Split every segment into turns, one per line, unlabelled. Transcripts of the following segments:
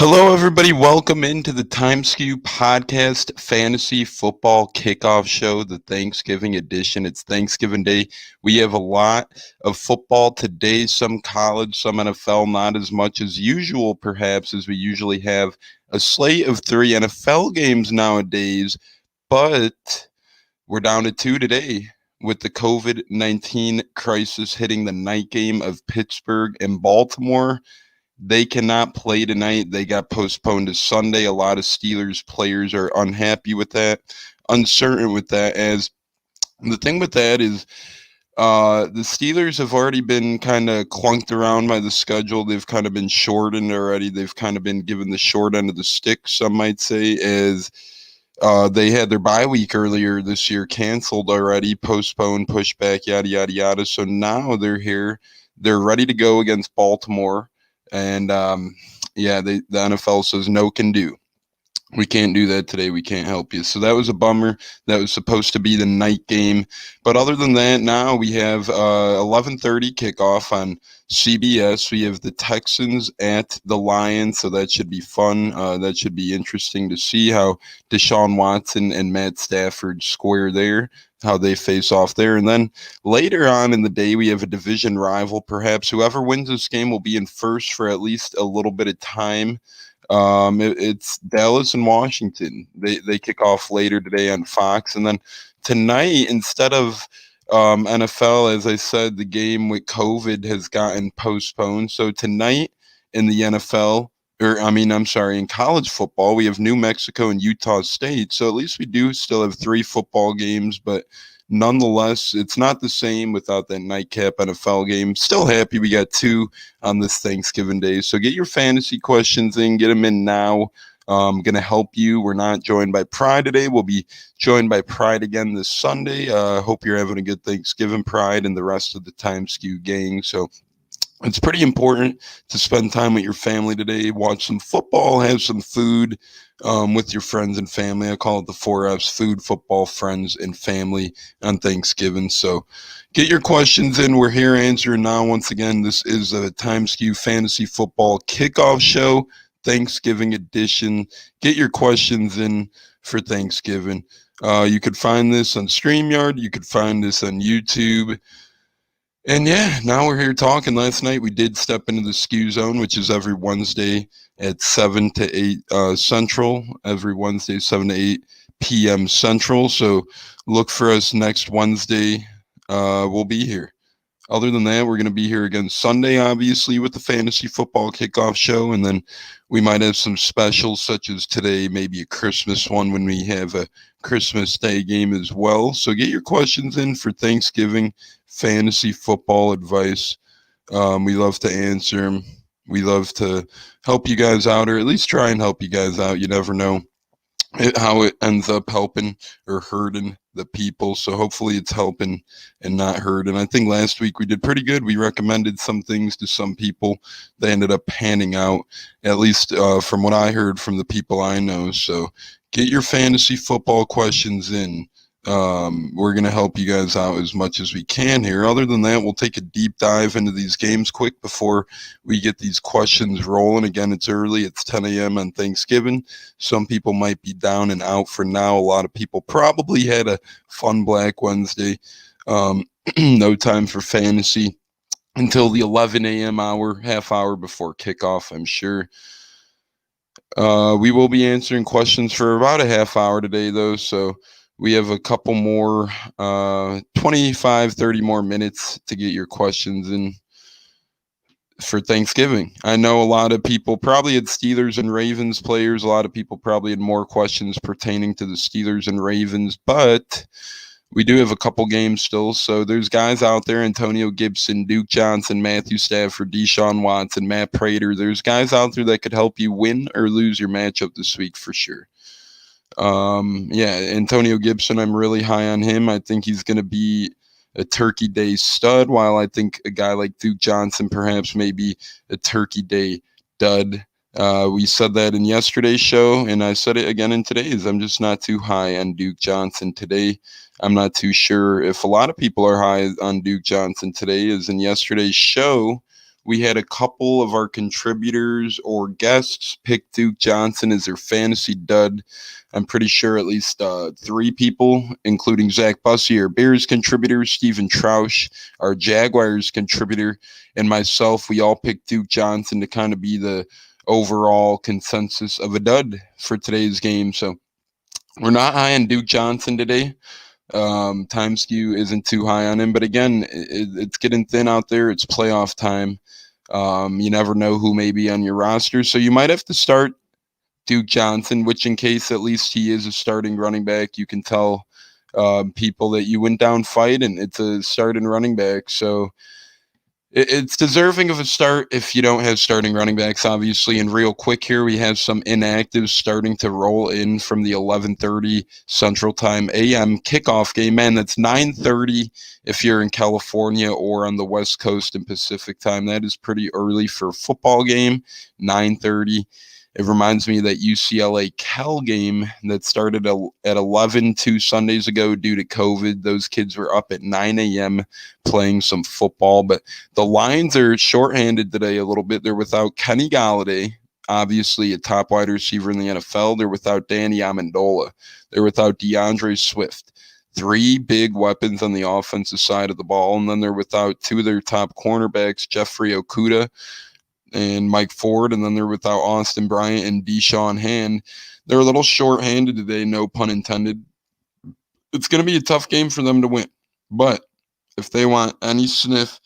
Hello, everybody. Welcome into the Timeskew Podcast Fantasy Football Kickoff Show, the Thanksgiving edition. It's Thanksgiving Day. We have a lot of football today, some college, some NFL, not as much as usual, perhaps, as we usually have a slate of 3 NFL games nowadays, but we're down to 2 today with the COVID-19 crisis hitting the night game of Pittsburgh and Baltimore. They cannot play tonight. They got postponed to Sunday. A lot of Steelers players are unhappy with that, uncertain with that, as the thing with that is the Steelers have already been kind of clunked around by the schedule. They've kind of been shortened already. They've kind of been given the short end of the stick, some might say, as they had their bye week earlier this year canceled already, postponed, pushed back, yada, yada, yada. So now they're here. They're ready to go against Baltimore. And the NFL says no can do. We can't do that today. We can't help you. So that was a bummer. That was supposed to be the night game. But other than that, now we have 11:30 kickoff on CBS. We have the Texans at the Lions, so that should be fun. That should be interesting to see how Deshaun Watson and Matt Stafford square there, how they face off there. And then later on in the day, we have a division rival. Perhaps whoever wins this game will be in first for at least a little bit of time. It's Dallas and Washington. They kick off later today on Fox. And then tonight, instead of NFL, as I said, the game with COVID has gotten postponed. So tonight in the NFL, in college football, we have New Mexico and Utah State. So at least we do still have 3 football games, but nonetheless, it's not the same without that nightcap NFL game. Still happy we got 2 on this Thanksgiving Day. So get your fantasy questions in, get them in now. Going to help you. We're not joined by Pride today. We'll be joined by Pride again this Sunday. Hope you're having a good Thanksgiving, Pride, and the rest of the Timeskew gang. So it's pretty important to spend time with your family today, watch some football, have some food with your friends and family. I call it the 4Fs: food, football, friends, and family on Thanksgiving. So get your questions in. We're here answering now. Once again, this is a Timeskew Fantasy Football Kickoff Show, Thanksgiving edition. Get your questions in for Thanksgiving. You could find this on StreamYard. You could find this on YouTube. And yeah, now we're here talking. Last night we did step into the Skew Zone, which is every Wednesday at 7 to 8 Central. Every Wednesday, 7 to 8 p.m. Central. So look for us next Wednesday. We'll be here. Other than that, we're going to be here again Sunday, obviously, with the Fantasy Football Kickoff Show. And then we might have some specials, such as today, maybe a Christmas one when we have a Christmas Day game as well. So get your questions in for Thanksgiving fantasy football advice. We love to answer them. We love to help you guys out, or at least try and help you guys out. You never know how it ends up helping or hurting the people. So hopefully it's helping and not hurting. I think last week we did pretty good. We recommended some things to some people. They ended up panning out, at least from what I heard from the people I know. So get your fantasy football questions in. We're going to help you guys out as much as we can here. Other than that, we'll take a deep dive into these games quick before we get these questions rolling. Again, it's early. It's 10 a.m. on Thanksgiving. Some people might be down and out for now. A lot of people probably had a fun Black Wednesday. No time for fantasy until the 11 a.m. hour, half hour before kickoff, I'm sure. We will be answering questions for about a half hour today, though, so we have a couple more, 25, 30 more minutes to get your questions in for Thanksgiving. I know a lot of people probably had Steelers and Ravens players. A lot of people probably had more questions pertaining to the Steelers and Ravens, but we do have a couple games still. So there's guys out there: Antonio Gibson, Duke Johnson, Matthew Stafford, Deshaun Watson, Matt Prater. There's guys out there that could help you win or lose your matchup this week for sure. Antonio Gibson, I'm really high on him. I think he's going to be a Turkey Day stud, while I think a guy like Duke Johnson perhaps may be a Turkey Day dud. We said that in yesterday's show, and I said it again in today's. I'm just not too high on Duke Johnson today. I'm not too sure if a lot of people are high on Duke Johnson today, as in yesterday's show, we had a couple of our contributors or guests pick Duke Johnson as their fantasy dud. I'm pretty sure at least 3 people, including Zach Bussey, our Bears contributor, Stephen Troush, our Jaguars contributor, and myself, we all picked Duke Johnson to kind of be the overall consensus of a dud for today's game. So we're not high on Duke Johnson today. Time skew isn't too high on him, but again, it's getting thin out there. It's playoff time. You never know who may be on your roster, so you might have to start Duke Johnson, which in case at least he is a starting running back, you can tell people that you went down fighting. It's a starting running back, so it's deserving of a start if you don't have starting running backs, obviously. And real quick here, we have some inactives starting to roll in from the 11:30 Central Time a.m. kickoff game. Man, that's 9:30 if you're in California or on the West Coast in Pacific time. That is pretty early for a football game, 9:30. It reminds me of that UCLA Cal game that started at 11 2 Sundays ago due to COVID. Those kids were up at 9 a.m. playing some football. But the Lions are shorthanded today a little bit. They're without Kenny Golladay, obviously a top wide receiver in the NFL. They're without Danny Amendola. They're without DeAndre Swift. 3 big weapons on the offensive side of the ball. And then they're without 2 of their top cornerbacks, Jeffrey Okudah and Mike Ford, and then they're without Austin Bryant and Deshaun Hand. They're a little short-handed today, no pun intended. It's going to be a tough game for them to win, but if they want any sniff,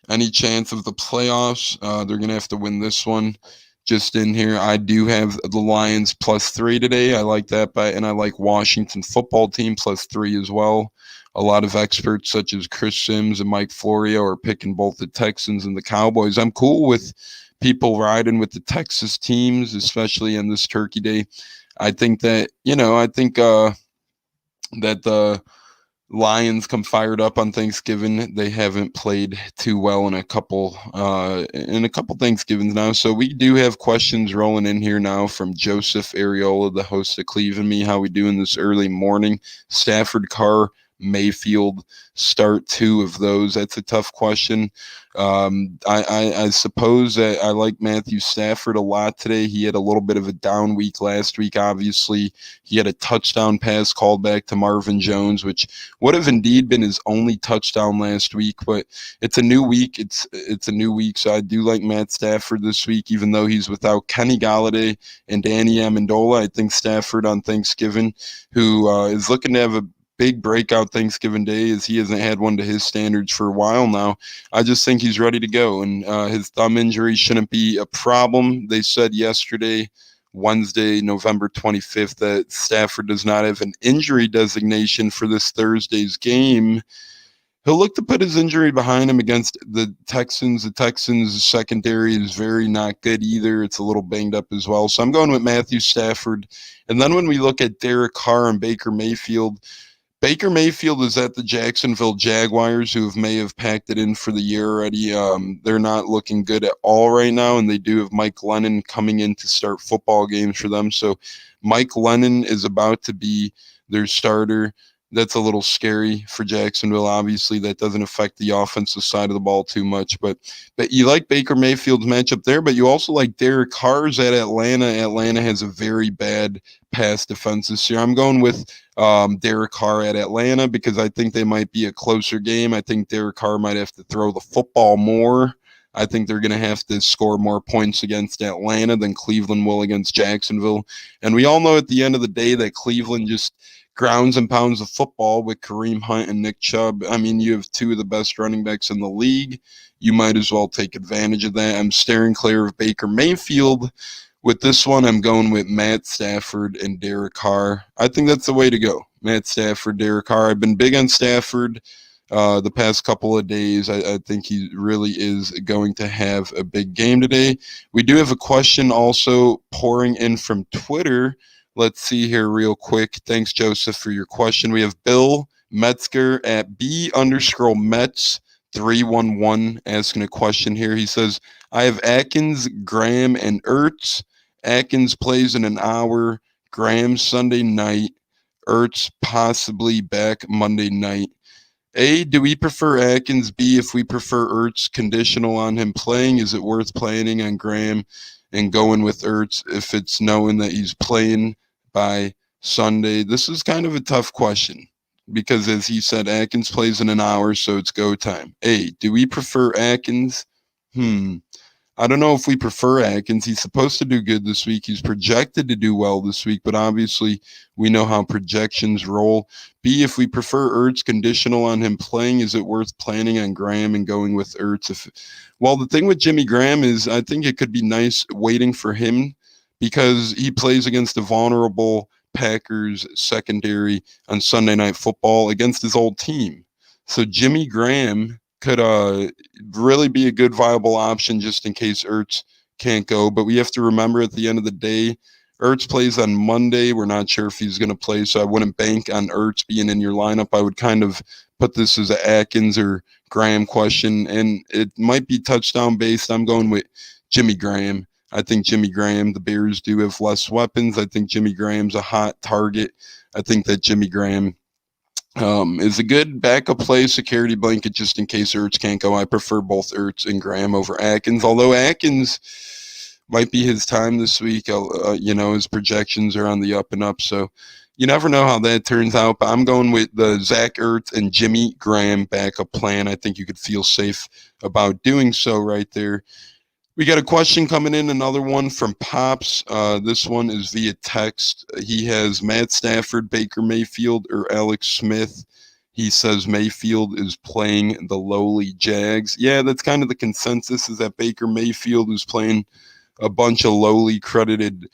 any chance of the playoffs, they're going to have to win this one. Just in here, I do have the Lions +3 today. I like that bet, and I like Washington football team +3 as well. A lot of experts such as Chris Sims and Mike Florio are picking both the Texans and the Cowboys. I'm cool with people riding with the Texas teams, especially on this Turkey Day. I think that, that the Lions come fired up on Thanksgiving. They haven't played too well in a couple Thanksgivings now. So we do have questions rolling in here now from Joseph Areola, the host of Cleveland Me. How we doing this early morning? Stafford, Carr, Mayfield, start 2 of those. That's a tough question. I suppose that I like Matthew Stafford a lot today. He had a little bit of a down week last week, obviously. He had a touchdown pass called back to Marvin Jones, which would have indeed been his only touchdown last week, but it's a new week. It's a new week, so I do like Matt Stafford this week, even though he's without Kenny Golladay and Danny Amendola. I think Stafford on Thanksgiving, who is looking to have a big breakout Thanksgiving Day, as he hasn't had one to his standards for a while now. I just think he's ready to go, and his thumb injury shouldn't be a problem. They said yesterday, Wednesday, November 25th, that Stafford does not have an injury designation for this Thursday's game. He'll look to put his injury behind him against the Texans. The Texans' secondary is very not good either. It's a little banged up as well. So I'm going with Matthew Stafford. And then when we look at Derek Carr and Baker Mayfield is at the Jacksonville Jaguars, who may have packed it in for the year already. They're not looking good at all right now, and they do have Mike Lennon coming in to start football games for them. So Mike Lennon is about to be their starter. That's a little scary for Jacksonville. Obviously, that doesn't affect the offensive side of the ball too much. But you like Baker Mayfield's matchup there, but you also like Derek Carr's at Atlanta. Atlanta has a very bad pass defense this year. I'm going with Derek Carr at Atlanta because I think they might be a closer game. I think Derek Carr might have to throw the football more. I think they're going to have to score more points against Atlanta than Cleveland will against Jacksonville. And we all know at the end of the day that Cleveland just grounds and pounds of football with Kareem Hunt and Nick Chubb. I mean, you have 2 of the best running backs in the league. You might as well take advantage of that. I'm staring clear of Baker Mayfield. With this one, I'm going with Matt Stafford and Derek Carr. I think that's the way to go. Matt Stafford, Derek Carr. I've been big on Stafford the past couple of days. I think he really is going to have a big game today. We do have a question also pouring in from Twitter. Let's see here real quick. Thanks, Joseph, for your question. We have Bill Metzger at B_Mets311 asking a question here. He says, I have Atkins, Graham, and Ertz. Atkins plays in an hour. Graham Sunday night. Ertz possibly back Monday night. A, do we prefer Atkins? B, if we prefer Ertz, conditional on him playing, is it worth planning on Graham and going with Ertz if it's knowing that he's playing by Sunday? This is kind of a tough question because, as he said, Atkins plays in an hour, so it's go time. A, do we prefer Atkins? I don't know if we prefer Atkins. He's supposed to do good this week. He's projected to do well this week, but obviously we know how projections roll. B, if we prefer Ertz, conditional on him playing, is it worth planning on Graham and going with Ertz? Well, the thing with Jimmy Graham is I think it could be nice waiting for him because he plays against a vulnerable Packers secondary on Sunday Night Football against his old team. So Jimmy Graham could really be a good viable option just in case Ertz can't go. But we have to remember at the end of the day, Ertz plays on Monday. We're not sure if he's going to play, so I wouldn't bank on Ertz being in your lineup. I would kind of put this as an Atkins or Graham question, and it might be touchdown based. I'm going with Jimmy Graham. I think Jimmy Graham, the Bears do have less weapons. I think Jimmy Graham's a hot target. I think that Jimmy Graham is a good backup play, security blanket just in case Ertz can't go. I prefer both Ertz and Graham over Atkins, although Atkins might be his time this week. His projections are on the up and up, so you never know how that turns out. But I'm going with the Zach Ertz and Jimmy Graham backup plan. I think you could feel safe about doing so right there. We got a question coming in, another one from Pops. This one is via text. He has Matt Stafford, Baker Mayfield, or Alex Smith. He says Mayfield is playing the lowly Jags. Yeah, that's kind of the consensus, is that Baker Mayfield is playing a bunch of lowly credited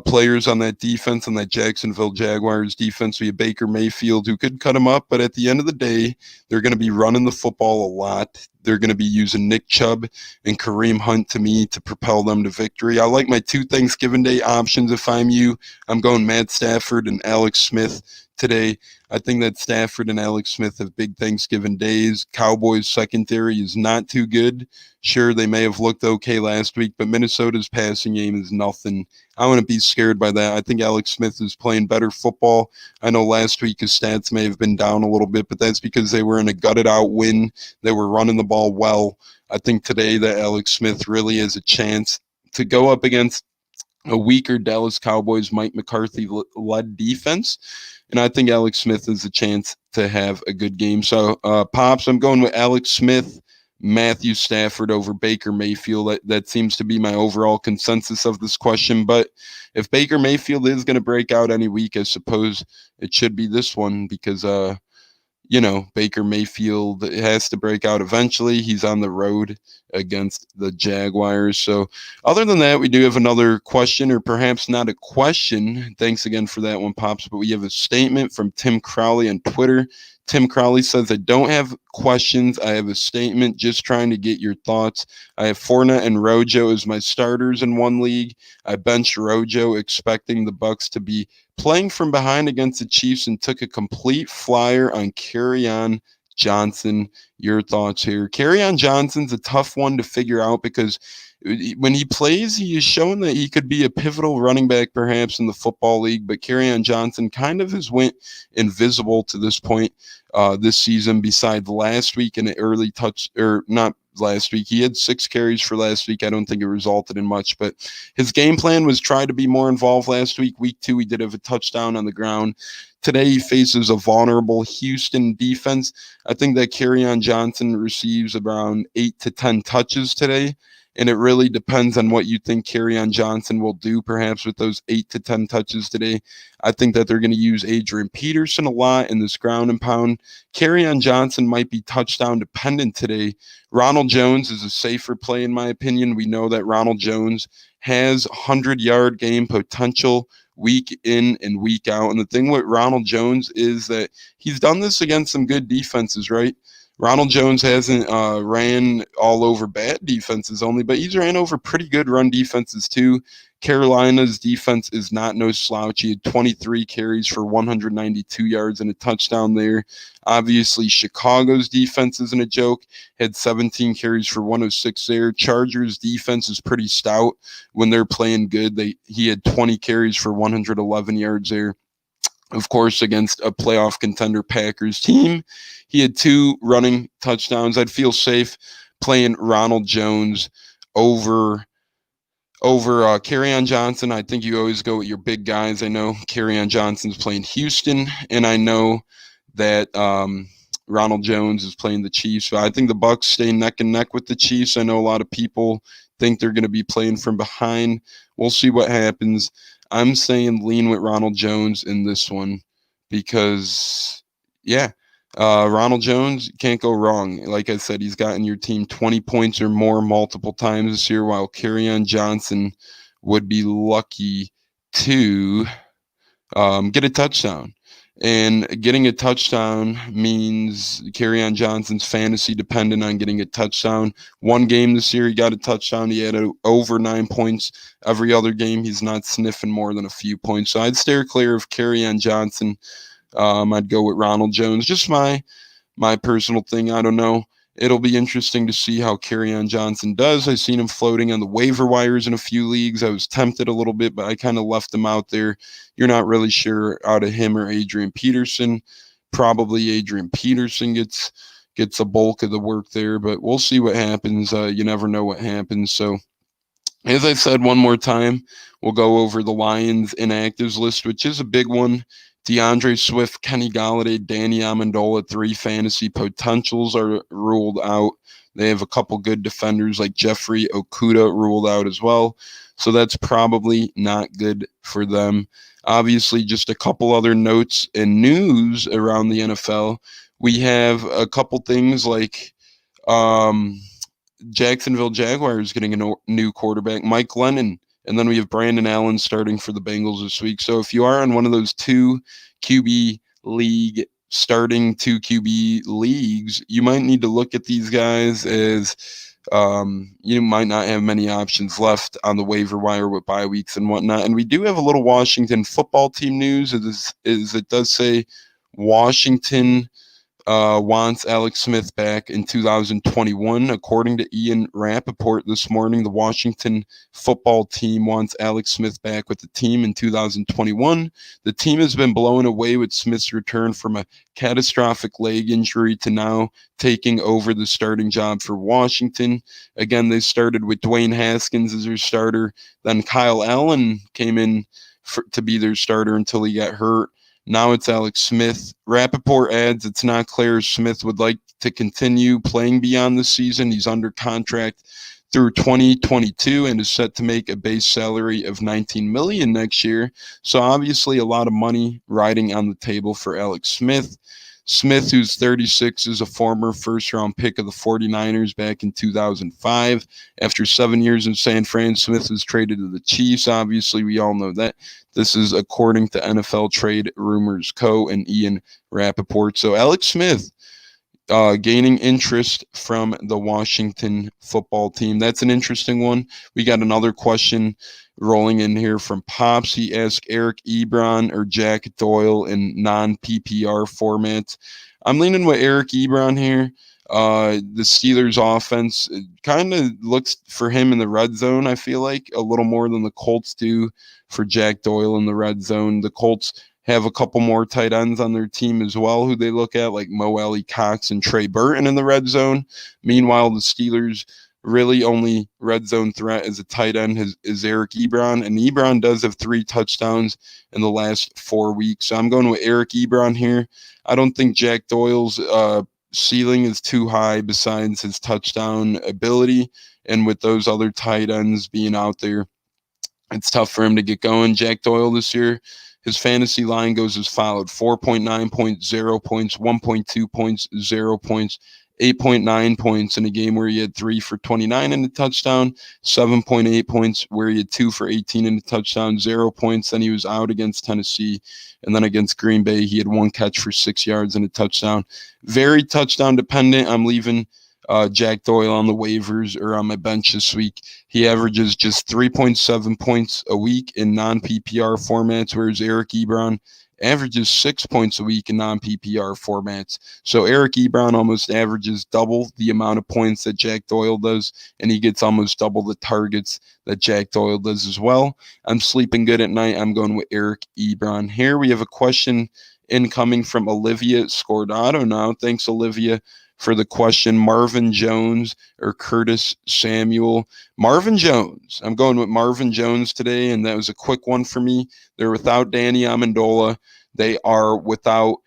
players on that defense, on that Jacksonville Jaguars defense. We have Baker Mayfield, who could cut him up, but at the end of the day, they're going to be running the football a lot. They're going to be using Nick Chubb and Kareem Hunt to me to propel them to victory. I like my two Thanksgiving Day options. If I'm you, I'm going Matt Stafford and Alex Smith today. I think that Stafford and Alex Smith have big Thanksgiving days. Cowboys secondary is not too good. Sure, they may have looked okay last week, but Minnesota's passing game is nothing. I wouldn't be scared by that. I think Alex Smith is playing better football. I know last week his stats may have been down a little bit, but that's because they were in a gutted out win. They were running the ball well. I think today that Alex Smith really has a chance to go up against a weaker Dallas Cowboys Mike McCarthy-led defense. And I think Alex Smith has a chance to have a good game. So, Pops, I'm going with Alex Smith, Matthew Stafford over Baker Mayfield. That seems to be my overall consensus of this question. But if Baker Mayfield is going to break out any week, I suppose it should be this one because, Baker Mayfield has to break out eventually. He's on the road against the Jaguars. So other than that, we do have another question, or perhaps not a question. Thanks again for that one, Pops. But we have a statement from Tim Crowley on Twitter. Tim Crowley says, I don't have questions. I have a statement, just trying to get your thoughts. I have Fournette and Rojo as my starters in one league. I benched Rojo expecting the Bucs to be playing from behind against the Chiefs and took a complete flyer on Carrion Johnson. Your thoughts here? Carrion Johnson's a tough one to figure out because when he plays, he is shown that he could be a pivotal running back perhaps in the football league, but Carrion Johnson kind of has went invisible to this point this season, besides last week in an early touch, or not last week. He had 6 carries for last week. I don't think it resulted in much, but his game plan was try to be more involved last week. Week 2, he did have a touchdown on the ground. Today, he faces a vulnerable Houston defense. I think that Carrion Johnson receives around 8 to 10 touches today. And it really depends on what you think Carrion Johnson will do, perhaps with those 8 to 10 touches today. I think that they're going to use Adrian Peterson a lot in this ground and pound. Carrion Johnson might be touchdown dependent today. Ronald Jones is a safer play, in my opinion. We know that Ronald Jones has 100-yard game potential week in and week out. And the thing with Ronald Jones is that he's done this against some good defenses, right? Ronald Jones hasn't ran all over bad defenses only, but he's ran over pretty good run defenses too. Carolina's defense is not no slouch. He had 23 carries for 192 yards and a touchdown there. Obviously, Chicago's defense isn't a joke. Had 17 carries for 106 there. Chargers' defense is pretty stout when they're playing good. He had 20 carries for 111 yards there. of course, against a playoff contender Packers team. He had 2 running touchdowns. I'd feel safe playing Ronald Jones over Carrion Johnson. I think you always go with your big guys. I know Carrion Johnson's playing Houston, and I know that Ronald Jones is playing the Chiefs. But I think the Bucs stay neck and neck with the Chiefs. I know a lot of people think they're going to be playing from behind. We'll see what happens. I'm saying lean with Ronald Jones in this one because, Ronald Jones can't go wrong. Like I said, he's gotten your team 20 points or more multiple times this year, while Carrion Johnson would be lucky to get a touchdown. And getting a touchdown means Carrion Johnson's fantasy dependent on getting a touchdown. One game this year, he got a touchdown. He had over 9 points. Every other game, he's not sniffing more than a few points. So I'd steer clear of Carrion Johnson. I'd go with Ronald Jones. Just my personal thing. I don't know. It'll be interesting to see how Carrion Johnson does. I've seen him floating on the waiver wires in a few leagues. I was tempted a little bit, but I kind of left him out there. You're not really sure out of him or Adrian Peterson. Probably Adrian Peterson gets a bulk of the work there, but we'll see what happens. You never know what happens. So, as I said one more time, we'll go over the Lions inactives list, which is a big one. DeAndre Swift, Kenny Golladay, Danny Amendola, 3 fantasy potentials are ruled out. They have a couple good defenders like Jeffrey Okudah ruled out as well. So that's probably not good for them. Obviously, just a couple other notes and news around the NFL. We have a couple things like Jacksonville Jaguars getting a new quarterback, Mike Glennon. And then we have Brandon Allen starting for the Bengals this week. So if you are on one of those 2 QB league, starting 2 QB leagues, you might need to look at these guys as you might not have many options left on the waiver wire with bye weeks and whatnot. And we do have a little Washington football team news. It does say Washington wants Alex Smith back in 2021. According to Ian Rappaport this morning, the Washington football team wants Alex Smith back with the team in 2021. The team has been blown away with Smith's return from a catastrophic leg injury to now taking over the starting job for Washington. Again, they started with Dwayne Haskins as their starter. Then Kyle Allen came in to be their starter until he got hurt. Now it's Alex Smith. Rappaport adds it's not clear if Smith would like to continue playing beyond the season. He's under contract through 2022 and is set to make a base salary of $19 million next year. So obviously a lot of money riding on the table for Alex Smith. Smith, who's 36, is a former first-round pick of the 49ers back in 2005. After 7 years in San Fran, Smith was traded to the Chiefs. Obviously, we all know that. This is according to NFL Trade Rumors Co. and Ian Rappaport. So Alex Smith gaining interest from the Washington football team. That's an interesting one. We got another question rolling in here from Pops. He asked Eric Ebron or Jack Doyle in non-PPR formats. I'm leaning with Eric Ebron here. The Steelers offense kind of looks for him in the red zone, I feel like, a little more than the Colts do for Jack Doyle in the red zone. The Colts have a couple more tight ends on their team as well who they look at, like Mo Alley Cox and Trey Burton in the red zone. Meanwhile, the Steelers really only red zone threat as a tight end is Eric Ebron, and Ebron does have 3 touchdowns in the last 4 weeks. So I'm going with Eric Ebron here. I don't think Jack Doyle's ceiling is too high besides his touchdown ability, and with those other tight ends being out there, it's tough for him to get going. Jack Doyle this year, his fantasy line goes as followed: 4.9 points, 0 points, 1.2 points, 0 points, 8.9 points in a game where he had 3 for 29 and a touchdown, 7.8 points where he had 2 for 18 and a touchdown, 0 points. Then he was out against Tennessee, and then against Green Bay, he had 1 catch for 6 yards and a touchdown. Very touchdown dependent. I'm leaving Jack Doyle on the waivers or on my bench this week. He averages just 3.7 points a week in non-PPR formats, whereas Eric Ebron averages 6 points a week in non-PPR formats. So Eric Ebron almost averages double the amount of points that Jack Doyle does, and he gets almost double the targets that Jack Doyle does as well. I'm sleeping good at night. I'm going with Eric Ebron. Here we have a question incoming from Olivia Scordato now. Thanks, Olivia, for the question. Marvin Jones or Curtis Samuel? Marvin Jones. I'm going with Marvin Jones today, and that was a quick one for me. They're without Danny Amendola. They are without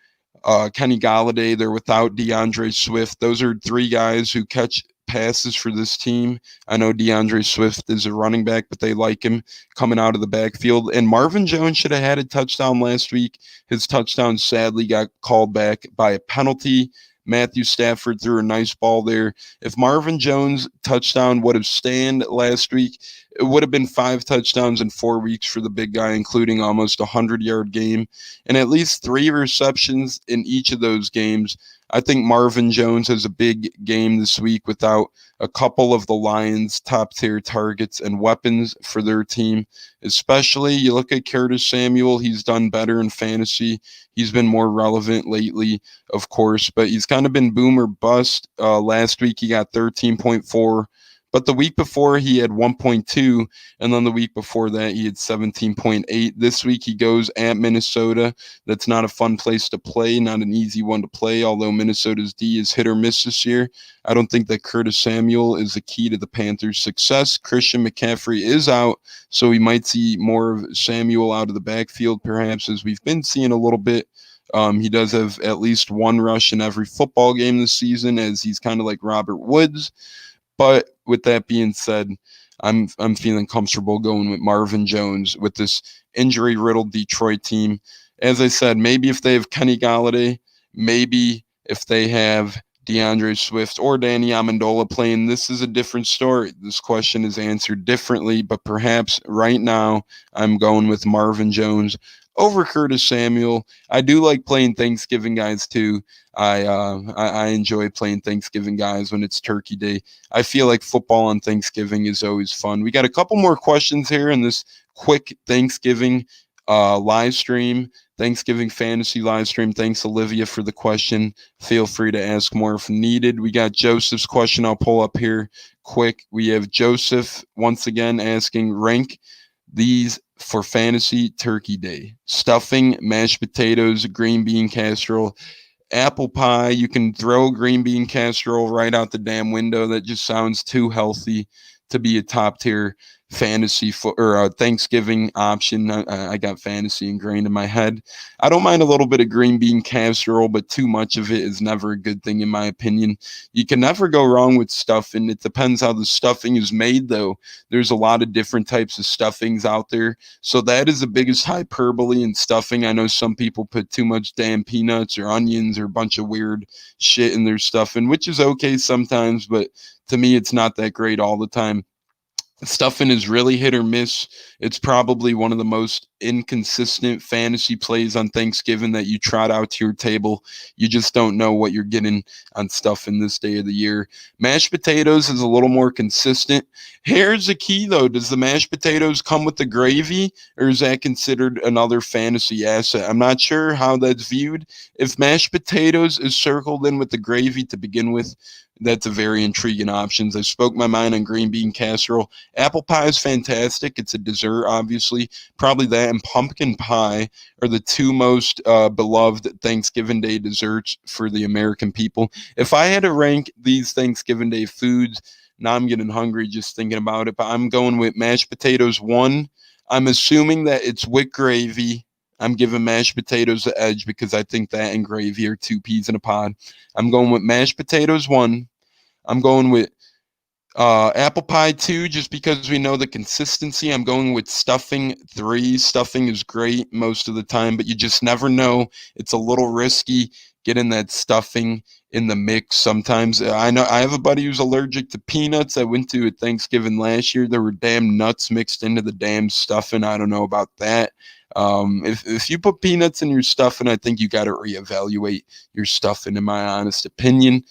Kenny Galladay. They're without DeAndre Swift. Those are three guys who catch passes for this team. I know DeAndre Swift is a running back, but they like him coming out of the backfield. And Marvin Jones should have had a touchdown last week. His touchdown sadly got called back by a penalty. Matthew Stafford threw a nice ball there. If Marvin Jones' touchdown would have stayed last week, it would have been 5 touchdowns in 4 weeks for the big guy, including almost a 100-yard game and at least 3 receptions in each of those games. I think Marvin Jones has a big game this week without a couple of the Lions' top-tier targets and weapons for their team. Especially, you look at Curtis Samuel, he's done better in fantasy. He's been more relevant lately, of course, but he's kind of been boom or bust. Last week, he got 13.4. But the week before, he had 1.2, and then the week before that, he had 17.8. This week, he goes at Minnesota. That's not a fun place to play, not an easy one to play, although Minnesota's D is hit or miss this year. I don't think that Curtis Samuel is the key to the Panthers' success. Christian McCaffrey is out, so we might see more of Samuel out of the backfield, perhaps, as we've been seeing a little bit. He does have at least one rush in every football game this season, as he's kind of like Robert Woods. But with that being said, I'm feeling comfortable going with Marvin Jones with this injury-riddled Detroit team. As I said, maybe if they have Kenny Galladay, maybe if they have DeAndre Swift or Danny Amendola playing, this is a different story. This question is answered differently, but perhaps right now I'm going with Marvin Jones over Curtis Samuel. I do like playing Thanksgiving guys too. I enjoy playing Thanksgiving guys when it's Turkey Day. I feel like football on Thanksgiving is always fun. We got a couple more questions here in this quick Thanksgiving live stream, Thanksgiving fantasy live stream. Thanks, Olivia, for the question. Feel free to ask more if needed. We got Joseph's question. I'll pull up here quick. We have Joseph once again asking, rank these for fantasy Turkey Day: stuffing, mashed potatoes, green bean casserole, apple pie. You can throw green bean casserole right out the damn window. That just sounds too healthy to be a top tier fantasy or Thanksgiving option. I got fantasy ingrained in my head. I don't mind a little bit of green bean casserole, but too much of it is never a good thing in my opinion. You can never go wrong with stuffing. It depends how the stuffing is made, though. There's a lot of different types of stuffings out there. So that is the biggest hyperbole in stuffing. I know some people put too much damn peanuts or onions or a bunch of weird shit in their stuffing, which is okay sometimes, but to me, it's not that great all the time. Stuffing is really hit or miss. It's probably one of the most inconsistent fantasy plays on Thanksgiving that you trot out to your table. You just don't know what you're getting on stuffing this day of the year. Mashed potatoes is a little more consistent. Here's the key, though. Does the mashed potatoes come with the gravy, or is that considered another fantasy asset? I'm not sure how that's viewed. If mashed potatoes is circled in with the gravy to begin with, that's a very intriguing option. I spoke my mind on green bean casserole. Apple pie is fantastic. It's a dessert, obviously. Probably that and pumpkin pie are the two most beloved Thanksgiving Day desserts for the American people. If I had to rank these Thanksgiving Day foods, now I'm getting hungry just thinking about it, but I'm going with mashed potatoes 1. I'm assuming that it's with gravy. I'm giving mashed potatoes the edge because I think that and gravy are 2 peas in a pod. I'm going with mashed potatoes 1. I'm going with apple pie 2, just because we know the consistency. I'm going with stuffing 3. Stuffing is great most of the time, but you just never know. It's a little risky getting that stuffing in the mix sometimes. I know I have a buddy who's allergic to peanuts. I went to a Thanksgiving last year. There were damn nuts mixed into the damn stuffing. I don't know about that. If you put peanuts in your stuffing, I think you got to reevaluate your stuffing, in my honest opinion.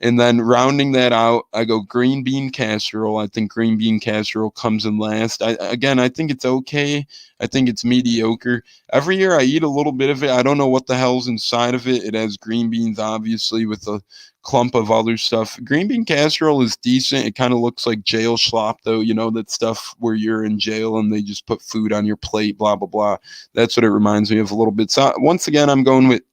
And then rounding that out, I go green bean casserole. I think green bean casserole comes in last. I think it's okay. I think it's mediocre. Every year I eat a little bit of it. I don't know what the hell's inside of it. It has green beans, obviously, with a clump of other stuff. Green bean casserole is decent. It kind of looks like jail slop, though. You know, that stuff where you're in jail and they just put food on your plate, blah, blah, blah. That's what it reminds me of a little bit. So once again, I'm going with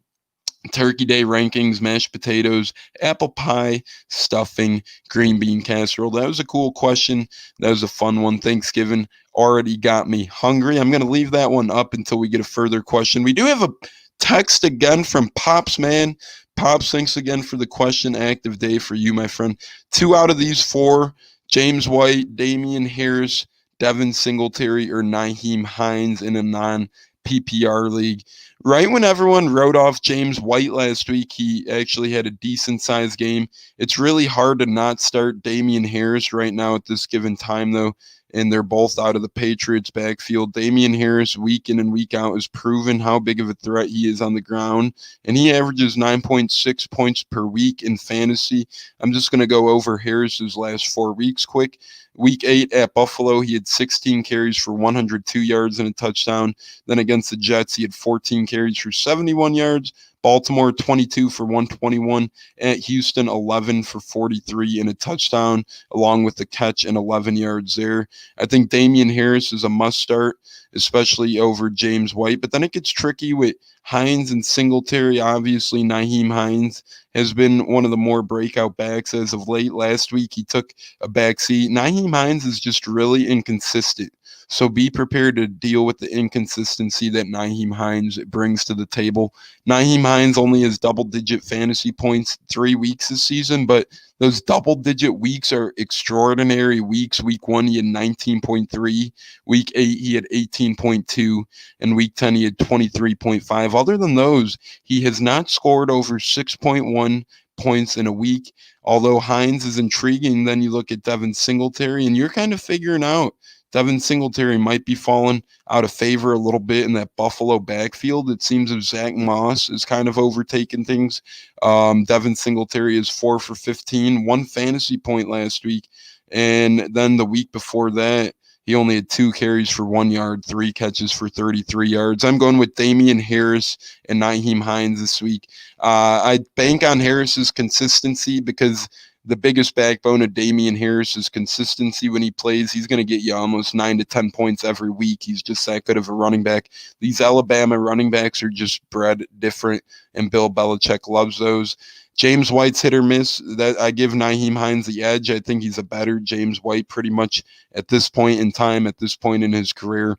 Turkey Day rankings, mashed potatoes, apple pie, stuffing, green bean casserole. That was a cool question. That was a fun one. Thanksgiving already got me hungry. I'm going to leave that one up until we get a further question. We do have a text again from Pops, man. Pops, thanks again for the question. Active day for you, my friend. 2 out of these 4, James White, Damian Harris, Devin Singletary, or Nyheim Hines in a non-PPR league. Right when everyone wrote off James White last week, he actually had a decent-sized game. It's really hard to not start Damian Harris right now at this given time, though, and they're both out of the Patriots' backfield. Damian Harris, week in and week out, has proven how big of a threat he is on the ground, and he averages 9.6 points per week in fantasy. I'm just going to go over Harris's last 4 weeks quick. Week 8 at Buffalo, he had 16 carries for 102 yards and a touchdown. Then against the Jets, he had 14 carries for 71 yards. Baltimore, 22 for 121. At Houston, 11 for 43 and a touchdown, along with the catch and 11 yards there. I think Damian Harris is a must start, especially over James White. But then it gets tricky with Hines and Singletary. Obviously, Nyheim Hines has been one of the more breakout backs as of late. Last week, he took a backseat. Nyheim Hines is just really inconsistent. So be prepared to deal with the inconsistency that Nyheim Hines brings to the table. Nyheim Hines only has double-digit fantasy points 3 weeks this season, but those double-digit weeks are extraordinary weeks. Week 1, he had 19.3. Week 8, he had 18.2. And Week 10, he had 23.5. Other than those, he has not scored over 6.1 points in a week. Although Hines is intriguing, then you look at Devin Singletary, and you're kind of figuring out Devin Singletary might be falling out of favor a little bit in that Buffalo backfield. It seems as Zach Moss is kind of overtaking things. Devin Singletary is 4 for 15, 1 fantasy point last week. And then the week before that, he only had 2 carries for 1 yard, 3 catches for 33 yards. I'm going with Damian Harris and Nyheim Hines this week. I bank on Harris's consistency because the biggest backbone of Damian Harris is consistency. When he plays, he's going to get you almost 9 to 10 points every week. He's just that good of a running back. These Alabama running backs are just bred different, and Bill Belichick loves those. James White's hit or miss. That I give Nyheim Hines the edge. I think he's a better James White pretty much at this point in time, at this point in his career.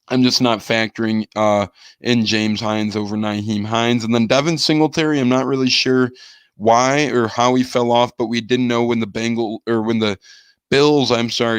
I'm just not factoring in James Hines over Nyheim Hines. And then Devin Singletary, I'm not really sure why or how he fell off, but we didn't know when the Bills,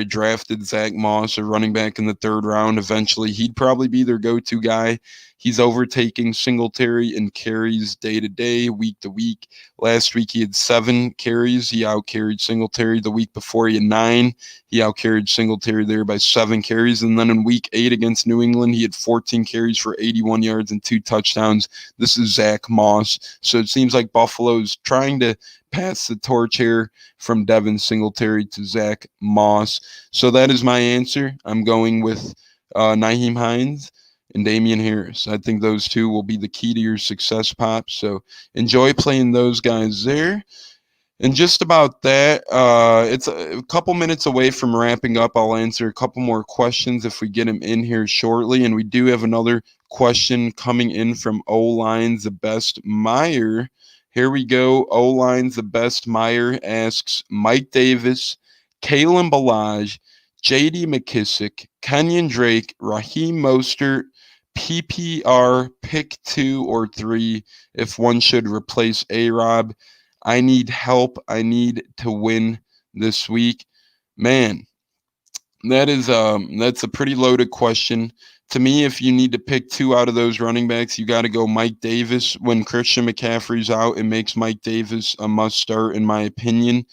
drafted Zach Moss, a running back in the 3rd round. Eventually, he'd probably be their go-to guy. He's overtaking Singletary in carries day to day, week to week. Last week, he had 7 carries. He outcarried Singletary. The week before, he had 9. He outcarried Singletary there by 7 carries. And then in week 8 against New England, he had 14 carries for 81 yards and 2 touchdowns. This is Zach Moss. So it seems like Buffalo's trying to pass the torch here from Devin Singletary to Zach Moss. So that is my answer. I'm going with Nyheim Hines and Damian Harris. I think those 2 will be the key to your success, Pops. So enjoy playing those guys there. And just about that, it's a couple minutes away from wrapping up. I'll answer a couple more questions if we get them in here shortly. And we do have another question coming in from O-Line's the Best Meyer. Here we go. O-Line's the Best Meyer asks Mike Davis, Kalen Ballage, J.D. McKissick, Kenyon Drake, Raheem Mostert, PPR, pick 2 or 3 if one should replace A-Rob. I need help. I need to win this week. Man, that's a pretty loaded question. To me, if you need to pick 2 out of those running backs, you got to go Mike Davis. When Christian McCaffrey's out, it makes Mike Davis a must start, in my opinion.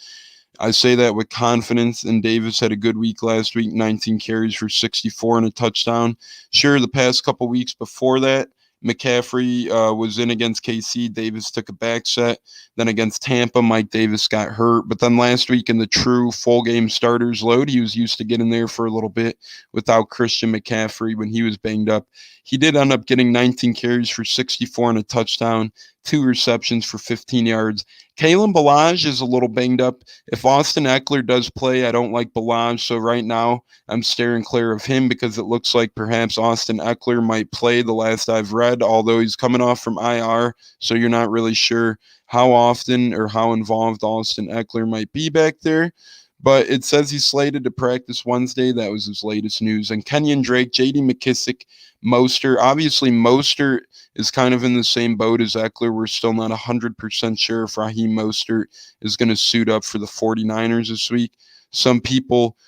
I say that with confidence, and Davis had a good week last week, 19 carries for 64 and a touchdown. Sure, the past couple weeks before that, McCaffrey was in against KC. Davis took a back set. Then against Tampa, Mike Davis got hurt. But then last week in the true full game starters load, he was used to getting there for a little bit without Christian McCaffrey when he was banged up. He did end up getting 19 carries for 64 and a touchdown, 2 receptions for 15 yards. Kalen Ballage is a little banged up. If Austin Eckler does play, I don't like Ballage. So right now I'm steering clear of him because it looks like perhaps Austin Eckler might play the last I've read, although he's coming off from IR. So you're not really sure how often or how involved Austin Eckler might be back there. But it says he's slated to practice Wednesday. That was his latest news. And Kenyon Drake, J.D. McKissick, Mostert. Obviously, Mostert is kind of in the same boat as Eckler. We're still not 100% sure if Raheem Mostert is going to suit up for the 49ers this week. Some people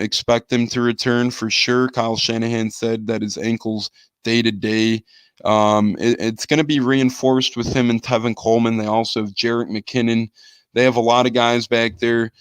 expect him to return for sure. Kyle Shanahan said that his ankle's day-to-day. It's going to be reinforced with him and Tevin Coleman. They also have Jerick McKinnon. They have a lot of guys back there.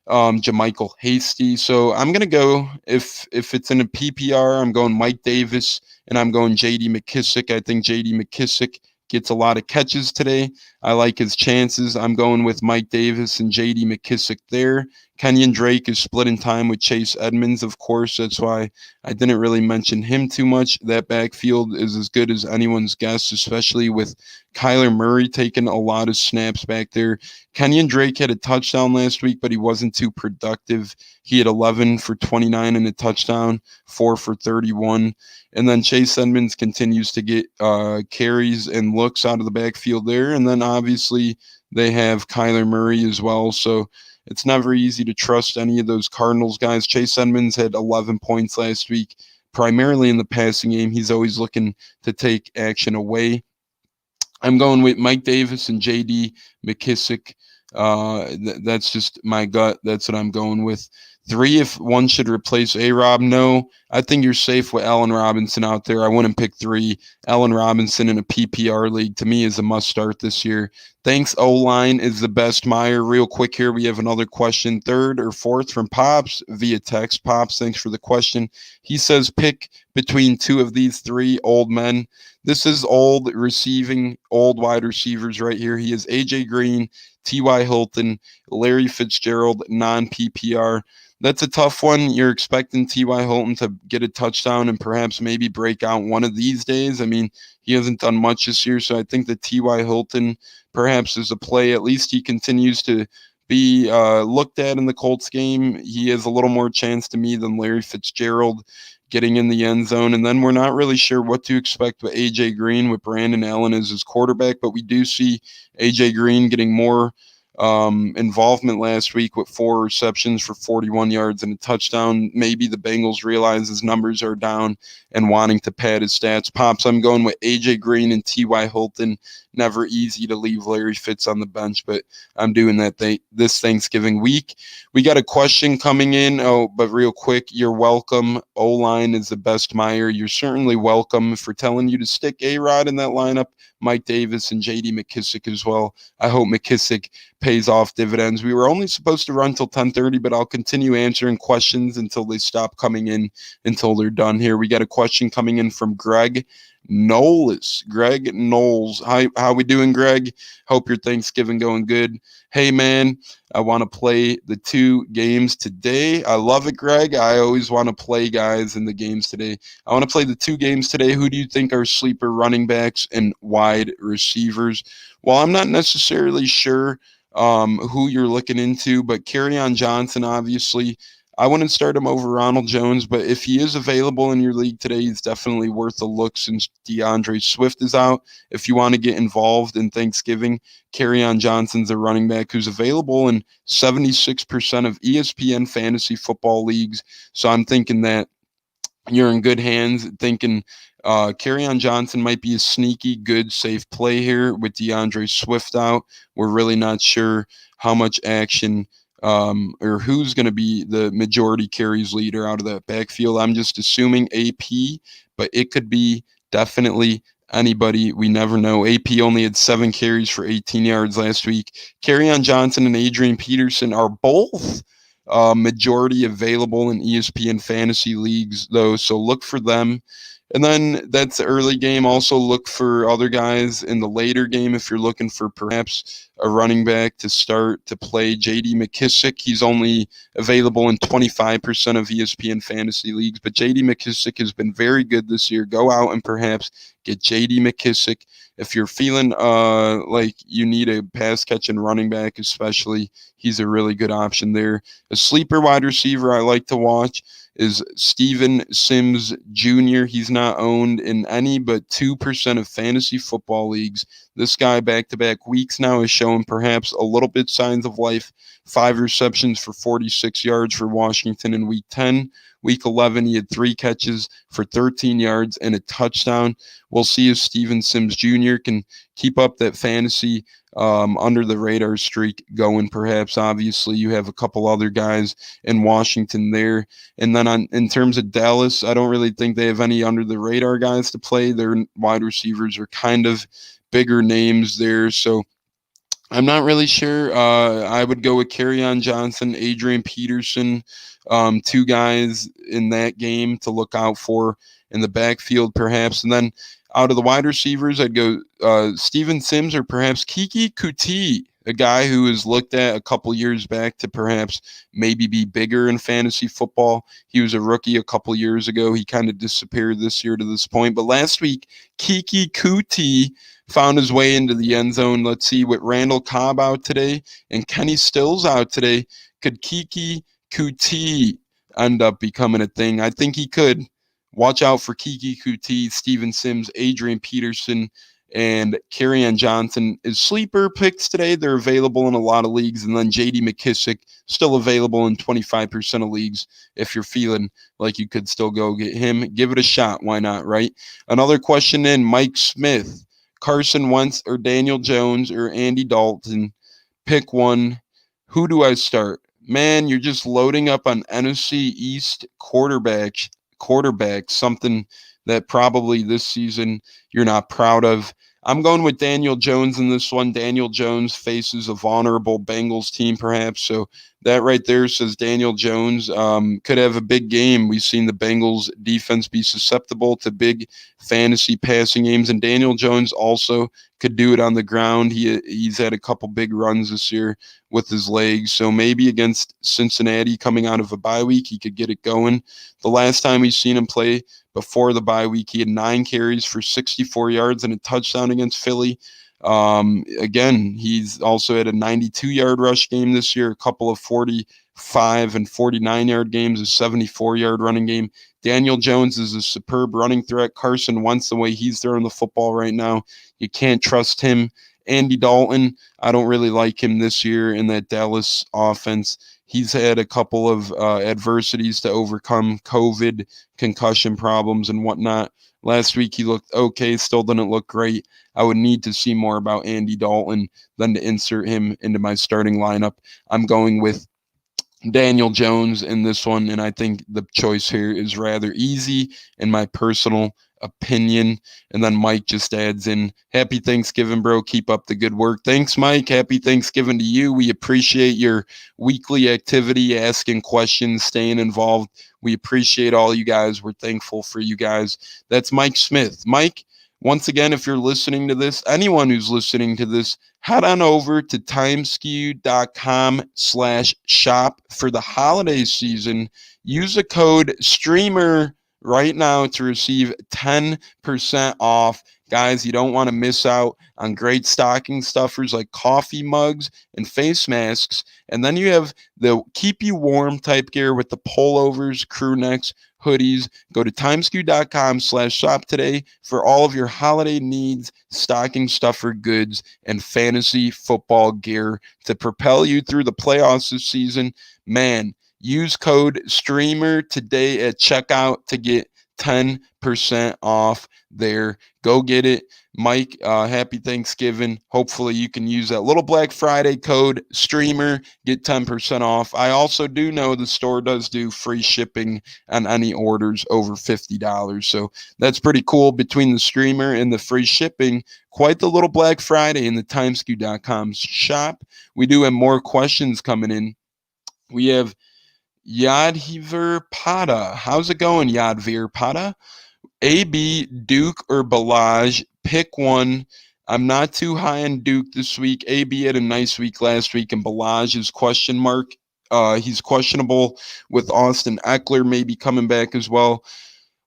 Jermichael Hasty. So I'm going to go, if it's in a PPR, I'm going Mike Davis and I'm going J.D. McKissick. I think J.D. McKissick gets a lot of catches today. I like his chances. I'm going with Mike Davis and J.D. McKissick there. Kenyon Drake is splitting time with Chase Edmonds, of course. That's why I didn't really mention him too much. That backfield is as good as anyone's guess, especially with Kyler Murray taking a lot of snaps back there. Kenyon Drake had a touchdown last week, but he wasn't too productive. He had 11 for 29 and a touchdown, 4 for 31. And then Chase Edmonds continues to get carries and looks out of the backfield there. And then obviously they have Kyler Murray as well. So it's never easy to trust any of those Cardinals guys. Chase Edmonds had 11 points last week, primarily in the passing game. He's always looking to take action away. I'm going with Mike Davis and J.D. McKissick. That's just my gut. That's what I'm going with. 3, if one should replace A-Rob, no. I think you're safe with Allen Robinson out there. I wouldn't pick 3. Allen Robinson in a PPR league, to me, is a must-start this year. Thanks, O-line is the best Meyer. Real quick here, we have another question, 3rd or 4th from Pops via text. Pops, thanks for the question. He says pick between 2 of these 3 old men. This is old wide receivers right here. He is A.J. Green, T.Y. Hilton, Larry Fitzgerald, non-PPR. That's a tough one. You're expecting T.Y. Hilton to get a touchdown and perhaps maybe break out one of these days. I mean, he hasn't done much this year, so I think that T.Y. Hilton perhaps is a play. At least he continues to be looked at in the Colts game. He has a little more chance to me than Larry Fitzgerald getting in the end zone. And then we're not really sure what to expect with A.J. Green with Brandon Allen as his quarterback, but we do see A.J. Green getting more involvement last week with 4 receptions for 41 yards and a touchdown. Maybe the Bengals realize his numbers are down and wanting to pad his stats. Pops, I'm going with A.J. Green and T.Y. Hilton. Never easy to leave Larry Fitz on the bench, but I'm doing that this Thanksgiving week. We got a question coming in. Oh, but real quick, you're welcome. O-line is the best Meyer. You're certainly welcome for telling you to stick A-Rod in that lineup. Mike Davis and J.D. McKissick as well. I hope McKissick pays off dividends. We were only supposed to run till 10:30, but I'll continue answering questions until they stop coming in, until they're done here. We got a question coming in from Greg Knowles. Greg Knowles. How we doing, Greg? Hope your Thanksgiving going good. Hey, man, I want to play the 2 games today. I love it, Greg. I always want to play guys in the games today. I want to play the 2 games today. Who do you think are sleeper running backs and wide receivers? Well, I'm not necessarily sure who you're looking into, but Carrion Johnson, obviously, I wouldn't start him over Ronald Jones, but if he is available in your league today, he's definitely worth a look since DeAndre Swift is out. If you want to get involved in Thanksgiving, Carrion Johnson's a running back who's available in 76% of ESPN fantasy football leagues. So I'm thinking that you're in good hands, thinking Carrion Johnson might be a sneaky, good, safe play here with DeAndre Swift out. We're really not sure how much action or who's going to be the majority carries leader out of that backfield. I'm just assuming AP, but it could be definitely anybody. We never know. AP only had 7 carries for 18 yards last week. Carrion Johnson and Adrian Peterson are both majority available in ESPN fantasy leagues, though, so look for them. And then that's the early game. Also look for other guys in the later game if you're looking for perhaps a running back to start to play. J.D. Mckissick, he's only available in 25% of ESPN fantasy leagues, but J.D. Mckissick has been very good this year. Go out and perhaps get J.D. Mckissick. If you're feeling like you need a pass catching running back, especially, he's a really good option there. A sleeper wide receiver I like to watch is Steven Sims Jr. He's not owned in any but 2% of fantasy football leagues. This guy back-to-back weeks now is showing perhaps a little bit signs of life. 5 receptions for 46 yards for Washington in week 10. Week 11, he had 3 catches for 13 yards and a touchdown. We'll see if Steven Sims Jr. can keep up that fantasy under the radar streak going. Perhaps obviously you have a couple other guys in Washington there. And then in terms of Dallas, I don't really think they have any under the radar guys to play. Their wide receivers are kind of bigger names there. So I'm not really sure. I would go with Carrion Johnson, Adrian Peterson, 2 guys in that game to look out for in the backfield perhaps. And then out of the wide receivers, I'd go Steven Sims or perhaps Kiki Kuti, a guy who was looked at a couple years back to perhaps maybe be bigger in fantasy football. He was a rookie a couple years ago. He kind of disappeared this year to this point. But last week, Kiki Kuti found his way into the end zone. Let's see, with Randall Cobb out today and Kenny Stills out today, could Kiki Kuti end up becoming a thing? I think he could. Watch out for Kiki Kuti, Steven Sims, Adrian Peterson, and Carrion Johnson is sleeper picks today. They're available in a lot of leagues. And then J.D. Mckissick, still available in 25% of leagues. If you're feeling like you could still go get him, give it a shot. Why not, right? Another question in, Mike Smith, Carson Wentz or Daniel Jones or Andy Dalton. Pick one. Who do I start? Man, you're just loading up on NFC East quarterbacks, something that probably this season you're not proud of. I'm going with Daniel Jones in this one. Daniel Jones faces a vulnerable Bengals team, perhaps. So that right there says Daniel Jones could have a big game. We've seen the Bengals defense be susceptible to big fantasy passing games, and Daniel Jones also could do it on the ground. He's had a couple big runs this year with his legs. So maybe against Cincinnati coming out of a bye week, he could get it going. The last time we've seen him play before the bye week, he had 9 carries for 64 yards and a touchdown against Philly. Again, he's also had a 92-yard rush game this year, a couple of 45 and 49-yard games, a 74-yard running game. Daniel Jones is a superb running threat. Carson Wentz, the way he's throwing the football right now, you can't trust him. Andy Dalton, I don't really like him this year in that Dallas offense. He's had a couple of adversities to overcome, COVID, concussion problems, and whatnot. Last week he looked okay, still didn't look great. I would need to see more about Andy Dalton than to insert him into my starting lineup. I'm going with Daniel Jones in this one, and I think the choice here is rather easy in my personal opinion. And then Mike just adds in, happy Thanksgiving, bro. Keep up the good work. Thanks, Mike. Happy Thanksgiving to you. We appreciate your weekly activity, asking questions, staying involved. We appreciate all you guys. We're thankful for you guys. That's Mike Smith. Mike, once again, if you're listening to this, anyone who's listening to this, head on over to timeskew.com/shop for the holiday season. Use the code STREAMER right now to receive 10% off. Guys, you don't want to miss out on great stocking stuffers like coffee mugs and face masks. And then you have the keep you warm type gear with the pullovers, crew necks, hoodies. Go to timeskew.com/shop today for all of your holiday needs, stocking stuffer goods, and fantasy football gear to propel you through the playoffs this season. Man, use code STREAMER today at checkout to get 10% off there. Go get it. Mike, happy Thanksgiving. Hopefully you can use that little Black Friday code STREAMER, get 10% off. I also do know the store does do free shipping on any orders over $50. So that's pretty cool. Between the STREAMER and the free shipping, quite the little Black Friday in the timeskew.com shop. We do have more questions coming in. We have Yadvir Pada. How's it going, Yadvir Pada? AB, Duke, or Balaj. Pick one. I'm not too high on Duke this week. AB had a nice week last week, and Balaj is question mark. He's questionable with Austin Eckler maybe coming back as well.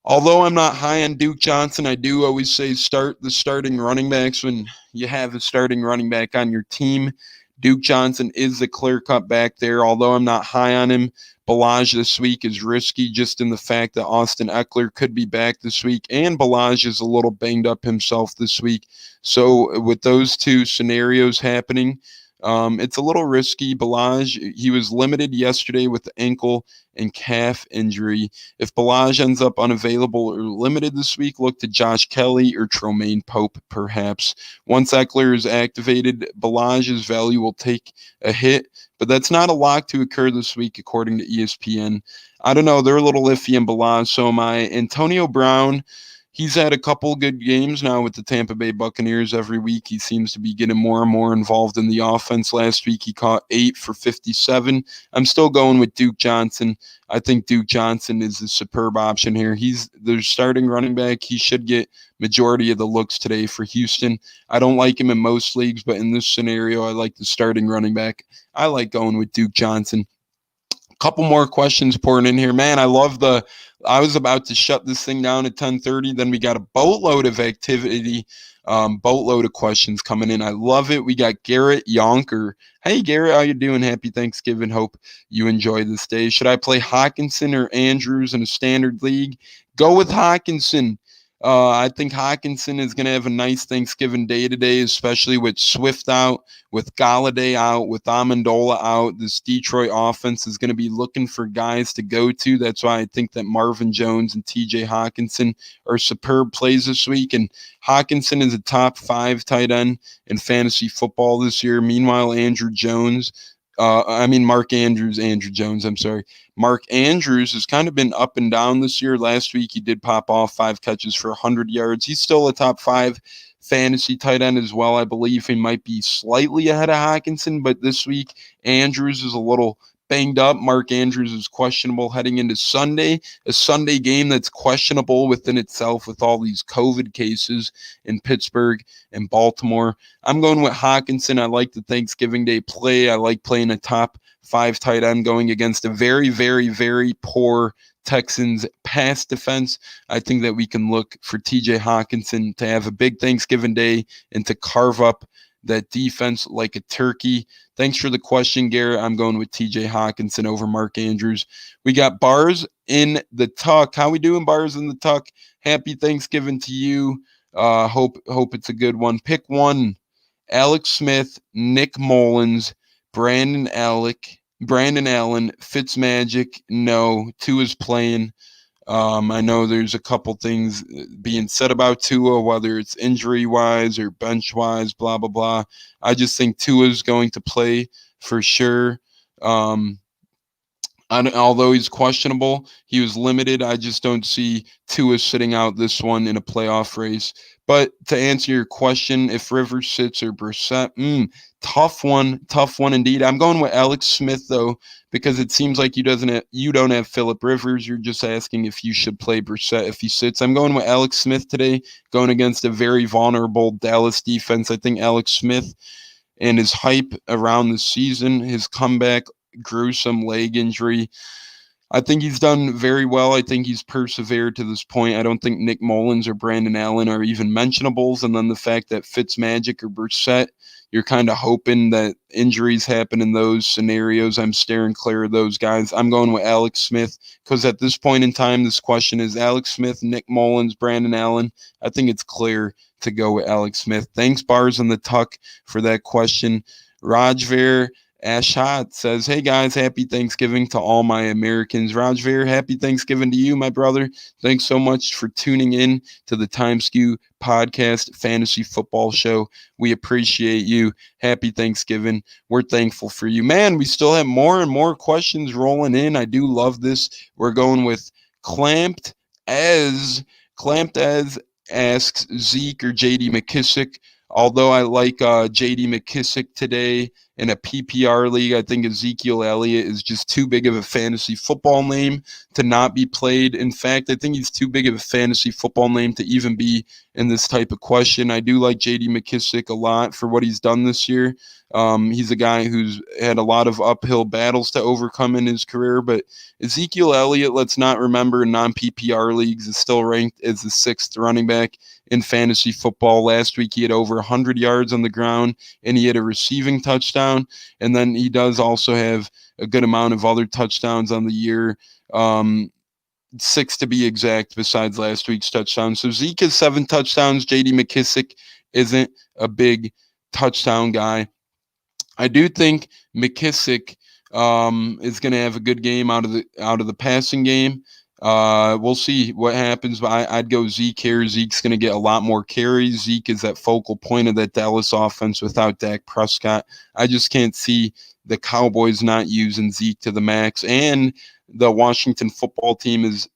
Although I'm not high on Duke Johnson, I do always say start the starting running backs when you have a starting running back on your team. Duke Johnson is the clear-cut back there. Although I'm not high on him, Balaj this week is risky just in the fact that Austin Eckler could be back this week, and Balaj is a little banged up himself this week. So with those two scenarios happening, it's a little risky. Balaj, he was limited yesterday with the ankle and calf injury. If Balaj ends up unavailable or limited this week, look to Josh Kelly or Tromaine Pope, perhaps. Once Eckler is activated, Balaj's value will take a hit, but that's not a lock to occur this week, according to ESPN. I don't know. They're a little iffy in Balaj, so am I. Antonio Brown, he's had a couple good games now with the Tampa Bay Buccaneers every week. He seems to be getting more and more involved in the offense. Last week, he caught 8 for 57. I'm still going with Duke Johnson. I think Duke Johnson is a superb option here. He's their starting running back. He should get majority of the looks today for Houston. I don't like him in most leagues, but in this scenario, I like the starting running back. I like going with Duke Johnson. Couple more questions pouring in here. Man, I was about to shut this thing down at 10:30. Then we got a boatload of activity, boatload of questions coming in. I love it. We got Garrett Yonker. Hey, Garrett, how you doing? Happy Thanksgiving. Hope you enjoy this day. Should I play Hockenson or Andrews in a standard league? Go with Hockenson. I think Hockenson is going to have a nice Thanksgiving day today, especially with Swift out, with Galladay out, with Amendola out. This Detroit offense is going to be looking for guys to go to. That's why I think that Marvin Jones and TJ Hockenson are superb plays this week. And Hockenson is a top 5 tight end in fantasy football this year. Meanwhile, Mark Andrews has kind of been up and down this year. Last week, he did pop off 5 catches for 100 yards. He's still a top 5 fantasy tight end as well. I believe he might be slightly ahead of Hockenson, but this week, Andrews is a little banged up. Mark Andrews is questionable heading into Sunday, a Sunday game that's questionable within itself with all these COVID cases in Pittsburgh and Baltimore. I'm going with Hockenson. I like the Thanksgiving Day play. I like playing a top 5 tight end going against a very, very, very poor Texans pass defense. I think that we can look for TJ Hockenson to have a big Thanksgiving Day and to carve up that defense like a turkey. Thanks for the question, Garrett. I'm going with TJ Hockenson over Mark Andrews. We got Bars in the Tuck. How we doing, Bars in the Tuck? Happy Thanksgiving to you. Hope it's a good one. Pick one. Alex Smith, Nick Mullins, Brandon Allen, Fitzmagic. No, Tua's playing. I know there's a couple things being said about Tua, whether it's injury-wise or bench-wise, blah, blah, blah. I just think Tua's going to play for sure. Although he's questionable, he was limited. I just don't see Tua sitting out this one in a playoff race. But to answer your question, if Rivers sits or Brissett, tough one indeed. I'm going with Alex Smith, though, because it seems like you don't have Phillip Rivers. You're just asking if you should play Brissett if he sits. I'm going with Alex Smith today, going against a very vulnerable Dallas defense. I think Alex Smith and his hype around the season, his comeback, gruesome leg injury, I think he's done very well. I think he's persevered to this point. I don't think Nick Mullins or Brandon Allen are even mentionables. And then the fact that Fitzmagic or Brissett, you're kind of hoping that injuries happen in those scenarios. I'm steering clear of those guys. I'm going with Alex Smith because at this point in time, this question is Alex Smith, Nick Mullins, Brandon Allen. I think it's clear to go with Alex Smith. Thanks, Bars in the Tuck, for that question. Rajver Ashad says, hey guys, happy Thanksgiving to all my Americans. Rajveer, happy Thanksgiving to you, my brother. Thanks so much for tuning in to the TimeSkew podcast fantasy football show. We appreciate you. Happy Thanksgiving. We're thankful for you. Man, we still have more and more questions rolling in. I do love this. We're going with Clamped as asks Zeke or JD McKissick. Although I like JD McKissick today, in a PPR league. I think Ezekiel Elliott is just too big of a fantasy football name to not be played. In fact, I think he's too big of a fantasy football name to even be in this type of question. I do like J.D. Mckissick a lot for what he's done this year. He's a guy who's had a lot of uphill battles to overcome in his career, but Ezekiel Elliott, let's not remember, in non-PPR leagues is still ranked as the 6th running back in fantasy football. Last week he had over 100 yards on the ground and he had a receiving touchdown, and then he does also have a good amount of other touchdowns on the year. 6 to be exact, besides last week's touchdown. So Zeke has 7 touchdowns. J.D. Mckissick isn't a big touchdown guy. I do think Mckissick is going to have a good game out of the passing game. We'll see what happens, but I'd go Zeke here. Zeke's going to get a lot more carries. Zeke is that focal point of that Dallas offense without Dak Prescott. I just can't see the Cowboys not using Zeke to the max. And the Washington football team is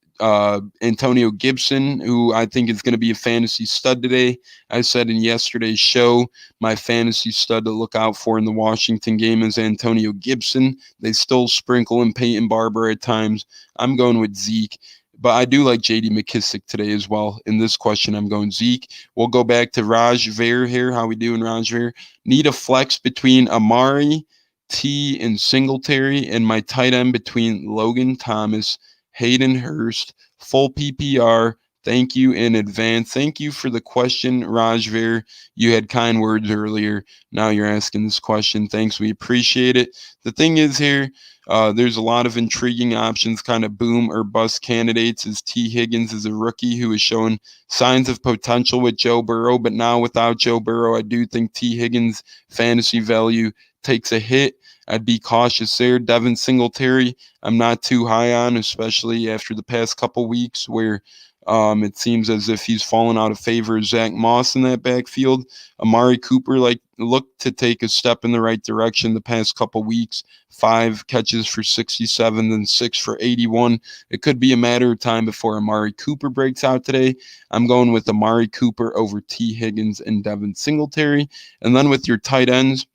Antonio Gibson, who I think is going to be a fantasy stud today. I said in yesterday's show, my fantasy stud to look out for in the Washington game is Antonio Gibson. They still sprinkle in Peyton Barber at times. I'm going with Zeke, but I do like J.D. Mckissick today as well. In this question, I'm going Zeke. We'll go back to Raj Ver here. How we doing, Raj Ver? Need a flex between Amari, T, and Singletary, and my tight end between Logan Thomas, Hayden Hurst, full PPR. Thank you in advance. Thank you for the question, Rajveer. You had kind words earlier. Now you're asking this question. Thanks. We appreciate it. The thing is here, there's a lot of intriguing options, kind of boom or bust candidates, as T. Higgins is a rookie who is showing signs of potential with Joe Burrow, but now without Joe Burrow, I do think T. Higgins' fantasy value takes a hit. I'd be cautious there. Devin Singletary, I'm not too high on, especially after the past couple weeks where it seems as if he's fallen out of favor of Zach Moss in that backfield. Amari Cooper looked to take a step in the right direction the past couple weeks. 5 catches for 67, then 6 for 81. It could be a matter of time before Amari Cooper breaks out today. I'm going with Amari Cooper over T. Higgins and Devin Singletary. And then with your tight ends,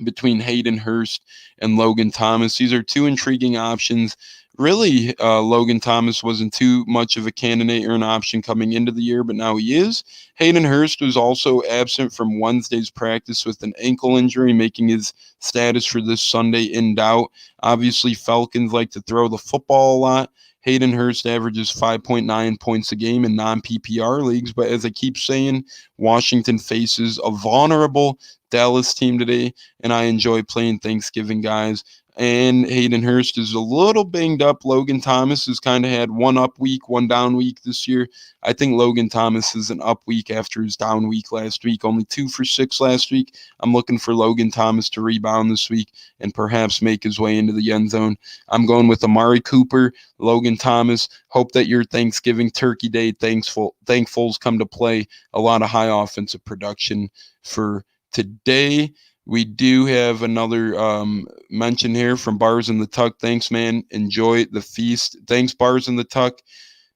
between Hayden Hurst and Logan Thomas. These are 2 intriguing options. Really, Logan Thomas wasn't too much of a candidate or an option coming into the year, but now he is. Hayden Hurst was also absent from Wednesday's practice with an ankle injury, making his status for this Sunday in doubt. Obviously, Falcons like to throw the football a lot. Hayden Hurst averages 5.9 points a game in non-PPR leagues, but as I keep saying, Washington faces a vulnerable Dallas team today, and I enjoy playing Thanksgiving guys. And Hayden Hurst is a little banged up. Logan Thomas has kind of had one up week, one down week this year. I think Logan Thomas is an up week after his down week last week. Only 2 for 6 last week. I'm looking for Logan Thomas to rebound this week and perhaps make his way into the end zone. I'm going with Amari Cooper, Logan Thomas. Hope that your Thanksgiving Turkey Day thankfuls come to play. A lot of high offensive production for today. We do have another mention here from Bars in the Tuck. Thanks, man. Enjoy the feast. Thanks, Bars in the Tuck.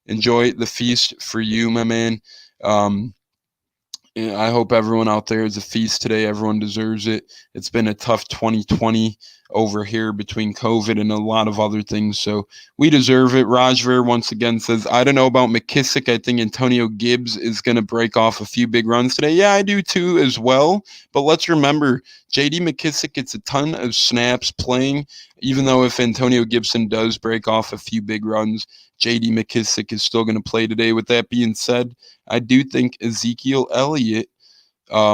Enjoy the feast for you, my man. I hope everyone out there is a feast today. Everyone deserves it. It's been a tough 2020 over here between COVID and a lot of other things, so we deserve it. Rajver once again says, I don't know about Mckissick. I think Antonio Gibbs is going to break off a few big runs today. Yeah, I do too as well, but let's remember, J.D. Mckissick gets a ton of snaps playing, even though if Antonio Gibson does break off a few big runs, J.D. Mckissick is still going to play today. With that being said, I do think Ezekiel Elliott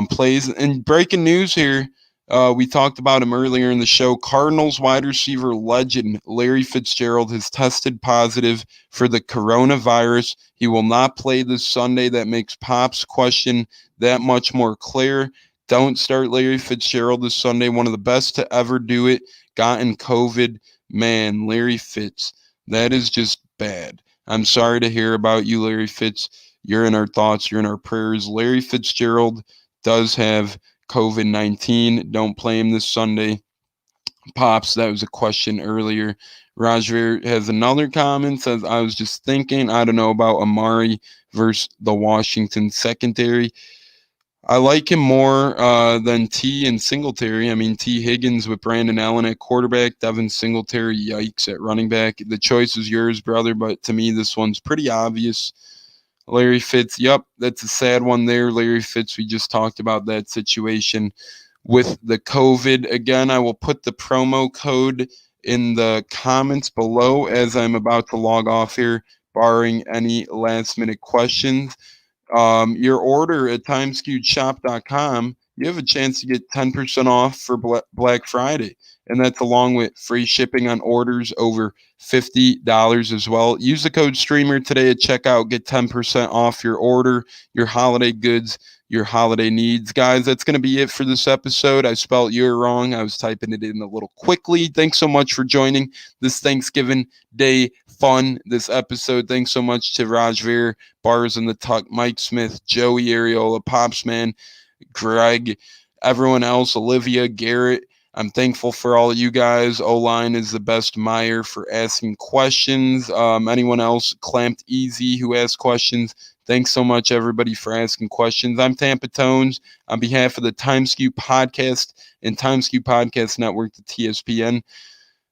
plays. And breaking news here, we talked about him earlier in the show. Cardinals wide receiver legend Larry Fitzgerald has tested positive for the coronavirus. He will not play this Sunday. That makes Pop's question that much more clear. Don't start Larry Fitzgerald this Sunday. One of the best to ever do it. Gotten COVID. Man, Larry Fitz. That is just bad. I'm sorry to hear about you, Larry Fitz. You're in our thoughts. You're in our prayers. Larry Fitzgerald does have COVID-19. Don't play him this Sunday. Pops, that was a question earlier. Rajveer has another comment, says, I was just thinking, I don't know about Amari versus the Washington secondary. I like him more than T and Singletary. I mean, T. Higgins with Brandon Allen at quarterback, Devin Singletary, yikes, at running back. The choice is yours, brother, but to me, this one's pretty obvious. Larry Fitz, yep, that's a sad one there. Larry Fitz, we just talked about that situation with the COVID. Again, I will put the promo code in the comments below as I'm about to log off here, barring any last minute questions. Your order at timeskewedshop.com, you have a chance to get 10% off for Black Friday. And that's along with free shipping on orders over $50 as well. Use the code STREAMER today at checkout. Get 10% off your order, your holiday goods, your holiday needs. Guys, that's going to be it for this episode. I spelled "you're" wrong. I was typing it in a little quickly. Thanks so much for joining this Thanksgiving Day fun, this episode. Thanks so much to Rajveer, Bars in the Tuck, Mike Smith, Joey Areola, Popsman, Greg, everyone else, Olivia, Garrett. I'm thankful for all of you guys. O-line is the best Meyer for asking questions. Anyone else, Clamped Easy, who asked questions. Thanks so much, everybody, for asking questions. I'm Tampa Tones on behalf of the Timeskew Podcast and Timeskew Podcast Network, the TSPN.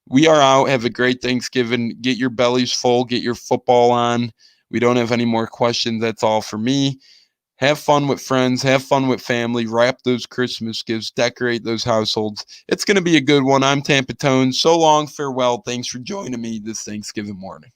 We are out. Have a great Thanksgiving. Get your bellies full. Get your football on. We don't have any more questions. That's all for me. Have fun with friends. Have fun with family. Wrap those Christmas gifts. Decorate those households. It's going to be a good one. I'm Tampa Tones. So long. Farewell. Thanks for joining me this Thanksgiving morning.